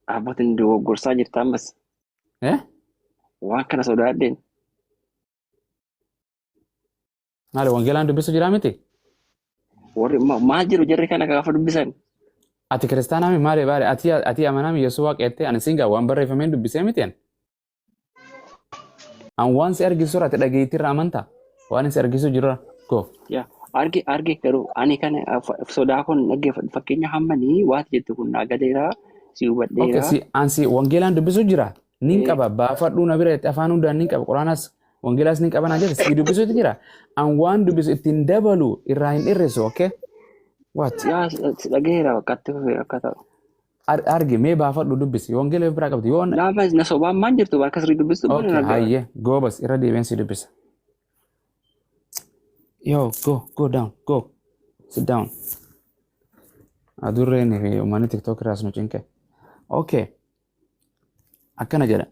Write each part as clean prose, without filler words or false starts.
Abbootiin dogoggorsaa jirta ammas. Eh? Waan kana sodaadheen. Maali wangeelaan dubbisu jira miti? Warri maal jiru jarri kana gaafa dubbisan. Ati kiristaanaa maali baare? Ati amanaa Yesuus waaqeettee ani singaa waan barreeffameen dubbisee miti ani. An waan si argisu irratti dhageettiirra amantaa? Waan si argisu jirra go. Yaa arge garuu ani kana sodaa kun dhaggeeffadhu fakkeenya hammanii waati jettu kun naagadeeraa si Okay, hubadheeraa. ansi wangeelaan dubbisu jira. Nin qaba baafadhuu na bira itti afaan hundaan nin qaba. Quraanas wangeelaas nin qaba naa jedhe si dubbisuutu jira. An waan dubbisu ittiin dabalu irraa hin hir'isu, okay? What? Yaa si dhageera wakkatti fufee akka ta'u. Argi mee baafadhu dubbisi. Wangeela biraa qabdi. Yoo Laafa na sobaan maan jirtu bakka sirrii dubbistu bana okay, nagara. hayyee goobas irra deebiin si dubbisa. Yo, go down, go. Sit down. Adurreen fi uummanni TikTok irraas nu cinqe. Okay. Akkana jedha.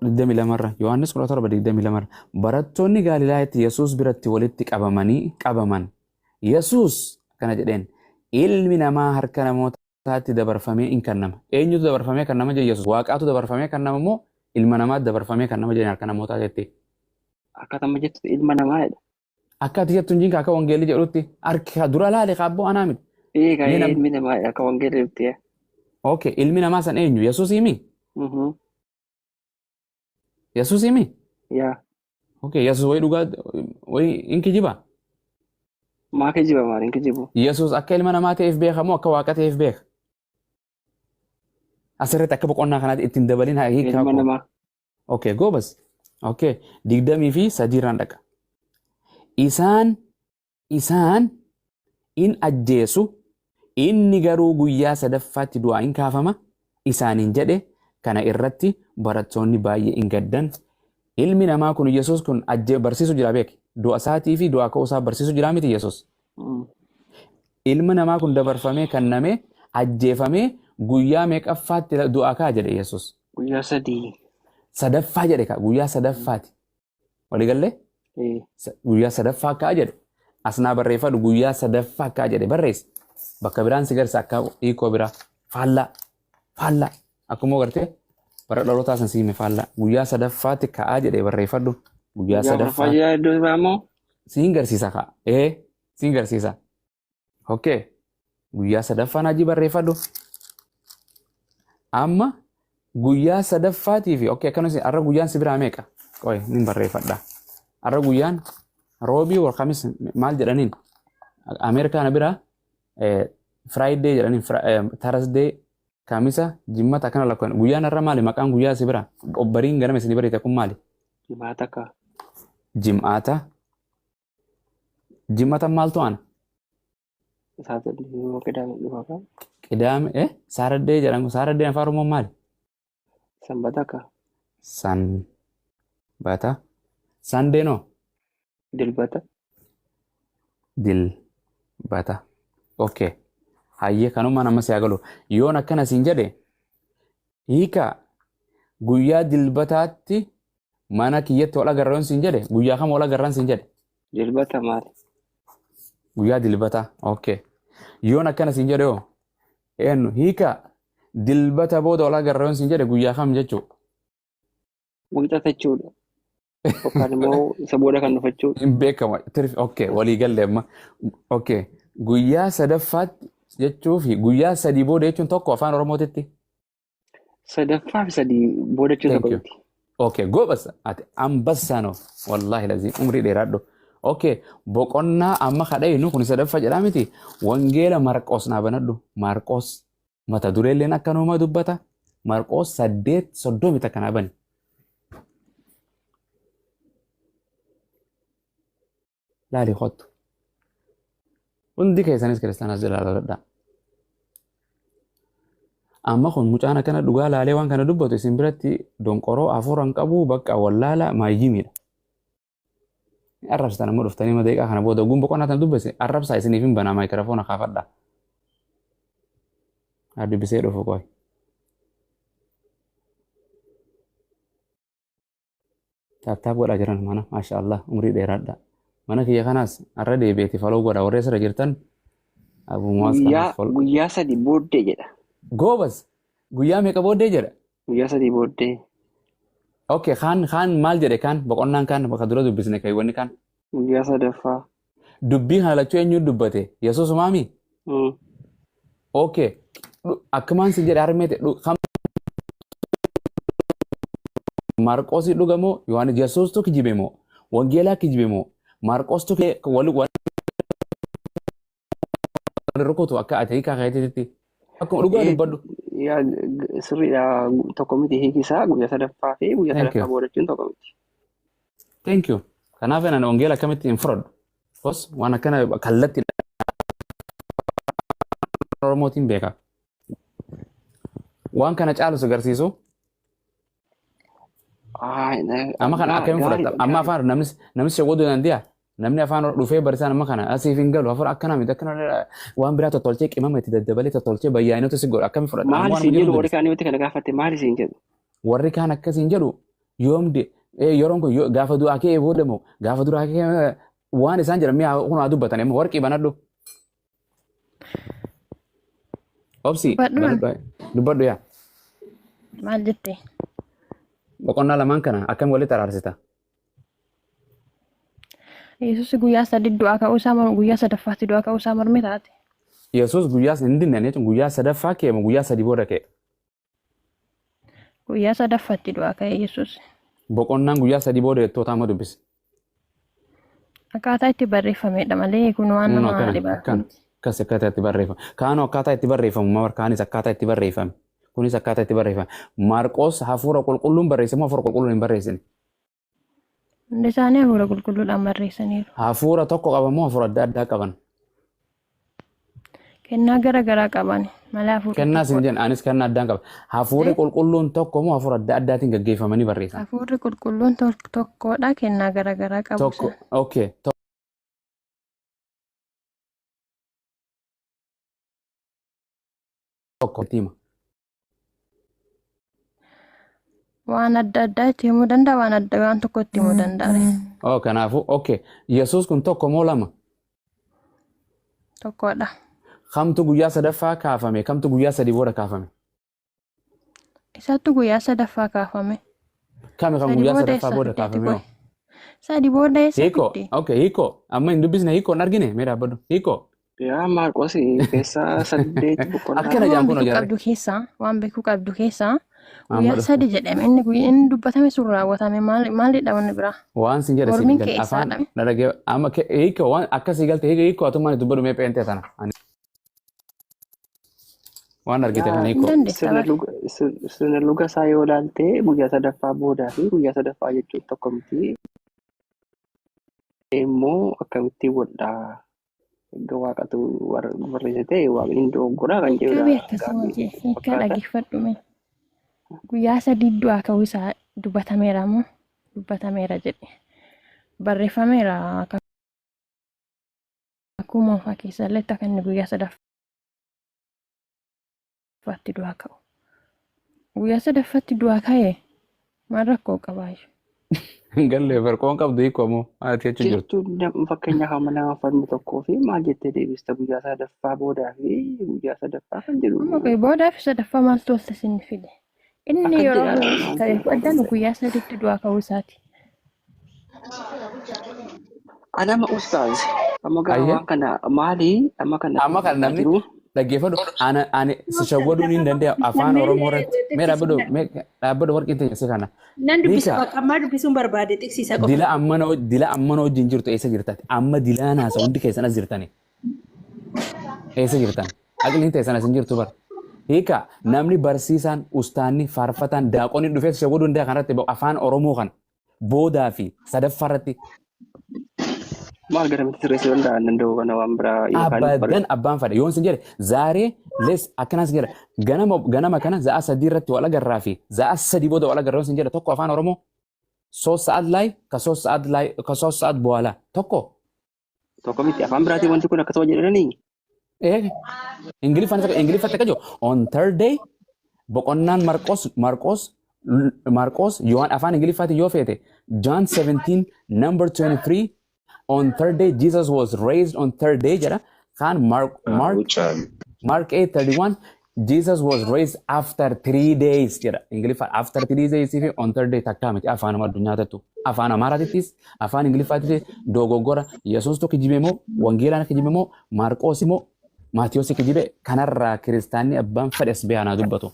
22 Yohaannis 17:22 barattoonni Galiilaayaatti Yesuus biratti walitti qabaman. Yesuus akkana jedheen ilmi namaa harka namootaatti dabarfamee in kennama. Eenyutu dabarfamee kennama jedhe Yesuus? Waaqaatu dabarfamee kennama moo ilma namaatti dabarfamee kennama jedhe harka namootaa jettee? Akkatama jettu ilma namaadha. Akka ati jettu jinka akka wangeelli jedhutti harka dura laale kaabboo anaa miti. Eegaa ilmi namaadha akka wangeelli dhuftee. Okay, ilmi namaa san eenyu? Yesuus himi? Yesuus himi? Yaa Okay, Yesuus wayi dhugaa wayi in kijiba? maa kijiba maaliin kijibu? Yesuus akka ilma namaa ta'eef beeka moo akka waaqa ta'eef beeka? Asirratti akka boqonnaa kanaatti ittiin dabalin hiikaa Ilma namaa. Okay, goobas. Okay, 23 irraan dhaqa. Isaan in ajjeesu inni garuu guyyaa sadaffaatti du'aa in kaafama isaaniin jedhe. Kana irratti barattoonni baay'ee in gaddan. Ilmi namaa kun Yesuus kun barsiisu jira beeki. Du'a isaatii fi du'a ka'uu isaa barsiisu jira miti Yesuus. Ilmi namaa kun dabarfamee kennamee ajjeefamee guyyaa meeqaffaatti du'aa ka'a jedhe Yesuus. Guyyaa 3. Sadaffaa jedhe ka guyyaa sadaffaati. Waliigallee? Guyyaa sadaffaa ka'a jedhe. Asnaa barreeffadhu guyyaa sadaffaa ka'a jedhe barreessi. Bakka biraan si garsa akka hiikoo biraa. Faallaa. Akkuma gartee bara dhalootaa san siime faallaa. Guyyaa sadaffaatti ka'aa jedhee barreeffadhu. Guyyaa sadaffaa. Guyyaa iddoo biraa moo? Siin garsiisa ka'a. Siin garsiisa. Okay. Guyyaa sadaffaan hajii barreeffadhu. Amma guyyaa sadaffaatiif okay akkanumas har'a guyyaan si biraa meeqa? Qoy nin barreeffadha. Har'a guyyaan roobii wal kamis maal jedhaniin? Ameerikaan biraa Friday jedhaniin Thursday. Kamisa jimmata akkana lakkoon guyyaan har'a maali maqaan guyyaa si bira obbariin ganama isinii barreete kun maali? Jimaata ka. Jimmata maaltu ana? Qidaame dhufa ka. Qidaame Saaraddee jedhamu Saaraddee afaan Oromoo maali? Sanbata ka. Sanbata. Sandee noo? Dilbata. Okay. Hayyee kanuma nama si agalu yoon akkana siin jedhe hiika guyyaa dilbataatti mana kiyyatti wal agarra yoon siin jedhe guyyaa kam wal agarran siin jedhe? Dilbata maali? Guyyaa dilbata. Okay. Yoon akkana siin jedhe yoo eenyu hiika dilbata booda wal agarra yoon siin jedhe guyyaa kam jechuu? Wiixata jechuudha. Yookaan immoo isa booda kan dhufu jechuudha. Hin beekama. Okay. Walii galle amma. Okay. Guyyaa sadaffaatti jechuu fi guyyaa sadii booda jechuun tokko afaan Oromootitti. Sadaffaa fi sadii booda jechuun tokkotti. Okay, goobasa ati ambassaano wallaahi lazii umrii dheeraadhu. Okay, boqonnaa amma kadhaynu kun sadaffaa jedhaa miti. Wangeela Marqoos naa banadhu. Marqoos mata dureelleen akkanuma dubbata. Marqoos 8:30 takkanaa bani. Laali hottu. Hundi keessanis kiristaanaas ilaaladha. Amma kun mucaan akkana dhugaa laalee waan kana dubbatu isin biratti donqoroo afuuran qabu bakka wallaala maayyimiidha. Arrabsitan amma dhuftanii madeeqaa kana booda ogummaa boqonnaa tan dubbise arrabsaa isiniif hin banaa maayikiraafoona kaafadha. Dubbisee dhufu qoy. Taaptaap godhaa jiran mana maashaallah umrii dheeraadha. Mana kiyya kanaas har'a deebi'eeti faloo godha warra isirra jirtan Guyyaa 3 booddee jedha. Goobas Guyyaa meeqa booddee jedha? Guyyaa 3 booddee. Okay, kaan maal jedhe kaan boqonnaan kaan bakka dura dubbisne kaaywanni kaan. Guyyaa 3ffaa. Dubbii kana lachuu eenyuun dubbate? Yesuus maami? Okay. Akkumaan si jedhe harmeete Marqoos dhuga moo Yohaannis Yesuustu kijibe moo Wangeelaa kijibe moo Marqoostu wal rukutu akka ati hiikaa keetetti akkuma dhugaa dubbadhu. Yaa sirriidha tokko miti hiikisaa guyyaa 3ffaa fi guyyaa 3ffaa booda jechuun tokko miti. Thank you. Kanaaf ani wangeela akkamitti hin fudhadhu. Bos waan akkana kallatti Oromootiin beeka. Waan kana caalus agarsiisu. Amma kana akkamiin fudhata? Amma afaan namni shawwaduu danda'a. Namni afaan dhufee barsiisan amma kana asiif hin galu. Afaan akkana miti akkana waan biraa tottolchee qimama itti daddabalee tottolchee bayyaanota si godha. Akkamiin fudhata? Maali siin jedhu warri kaan yoo kana gaafatte maali siin jedhu? Warri kaan akkasiin jedhu yoomde yeroon kun gaafa du'aa kee booda moo gaafa duraa kee waan isaan jedhan mi'a kun haa dubbatan immoo warqii banadhu. Obsi dubbadhu yaa. Maal jettee? Boqonnaa lamaan kana akkam walitti araarsita? Yesuus guyyaa 3 du'aa ka'uu isaa guyyaa 3ffaatti du'aa ka'uu isaa mormii taate. Yesuus guyyaa hin dinne jechuun guyyaa 3ffaa kee moo guyyaa 3 booda kee? Guyyaa 3ffaatti du'aa ka'e Yesuus. Boqonnaan guyyaa 3 booda jettootaa amma dubbisi. Akkaataa itti barreeffamedha malee kun waan nama dhibaatu. Akkas akkaataa itti barreeffame. Kaanoo akkaataa itti barreeffamu markaanis akkaataa itti barreeffame. Kunis akkaataa itti barreeffame. Maarqoos hafuura qulqulluun barreesse moo hafuura qulqulluun hin barreessine? Hundi isaanii hafuura qulqulluudhaan barreessaniiru. Hafuura tokko qaban moo hafuura adda addaa qaban? Kennaa gara garaa qaban malee hafuura. Kennaas hin jenna anis kennaa addaan qaba. Hafuurri qulqulluun tokko moo hafuura adda addaatiin gaggeeffamanii barreessan? Hafuurri qulqulluun tokkodha kennaa gara garaa qabu. Tokko okay. Tokko tiima. Waan adda addaa itti himuu danda'a waan tokko itti himuu danda'a. Kanaafuu okay. Yesuus kun tokko moo lama? Tokkodha. Kamtu guyyaa 3ffaa kaafame? Kamtu guyyaa 3 booda kaafame? Isaattu guyyaa 3ffaa kaafame. Kami kan guyyaa 3ffaa booda kaafame? 3 booda eessa hiiko? Okay, hiiko. Amma hin dubbisne hiiko hin argine? Mee dhaabbadhu. Hiiko. Yaa Maarqos keessaa 8 boqonnaa. Akkana jaan kun waan beekuu qabdu keessaa guyyaa 3 jedhame inni dubbatame sun raawwatame maalidha wanni biraa? Waan sin jedhe sin galte afaan dharagee amma hiiko waan akkasii galte hiiko atummaan dubbadhu mee peentee tana. Waan argite kan hiiko. Sirna luga isaa yoo ilaalte guyyaa 3ffaa boodaa fi guyyaa 3ffaa jechuun tokko miti. Immoo akkamitti waldhaa waaqatu barreessite waaqni dogoggora kan jedhudha. Akka dhaggeeffadhu mee. Guyyaa 3 du'aa ka'uu isaa dubbatameera moo dubbatameera jedhe barreeffameera akkuma ofaa keessallee akka inni guyyaa 3ffaatti du'aa ka'u. Guyyaa 3ffaatti du'aa ka'e maal rakkoo qabaayu? Galle barkoon qabdu hiikoo moo ati achi jirtu? Fakkeenya hamma nama falmu tokkoo fi maal jettee deebista guyyaa 3ffaa boodaa fi guyyaa 3ffaa kan jedhu. Boodaa fi 3ffaa maaltu walitti isin fide? Inni yeroo ta'e addaan guyyaa 3tti du'aa ka'uu isaati. Adama ustaaz amma waan kana maali amma kana namni dhaggeeffadhu ani si shawwaduu ni danda'a afaan Oromoo irratti mee dhaabbadhu warqii teessee kana. Nan dubbisa amma dubbisuun barbaade xiqqsiisa qofa. Dila amma wajjin jirtu eessa jirtati? Amma dilaan haasa hundi keessan as jirtani. Eessa jirtan? Aqliin teessan as hin jirtu bara. Hiika namni barsiisaan ustaanni faarfataan daaqonni dhufee shawwaduu danda'a kanarratti afaan Oromoo kan boodaa fi 3ffaa irratti. Maal garamitti sirreessuu danda'an danda'u kana waan biraa abbaan fadha yoon sin jedhe zaaree les akkanas jedha ganama kana za'a 3 irratti wal agarraa fi za'a 3 booda wal agarraa yoon sin jedhe tokko afaan Oromoo 3 ሰዓት ላይ ከ3 ሰዓት በኋላ tokko miti afaan biraatiin wanti kun akkasuma jedhanii Ingiliffatti akka jiru on Thursday boqonnaan Marqos Yohaan afaan Ingiliffatti yoo feete John 17 number 23 on Thursday Jesus was raised on Thursday jedha kan Mark 8:31 Jesus was raised after 3 days jedha. Ingiliffaa after 3 days fi on third day takkaa miti afaan addunyaatatu. Afaan Amaaraatittis afaan Ingiliffaattis dogoggora Yesuustu kijibe moo wangeelaan kijibe moo Maarqoos moo Maatiyoosi kijibe kanarraa kiristaanni abbaan fedhes beekanaa dubbatu.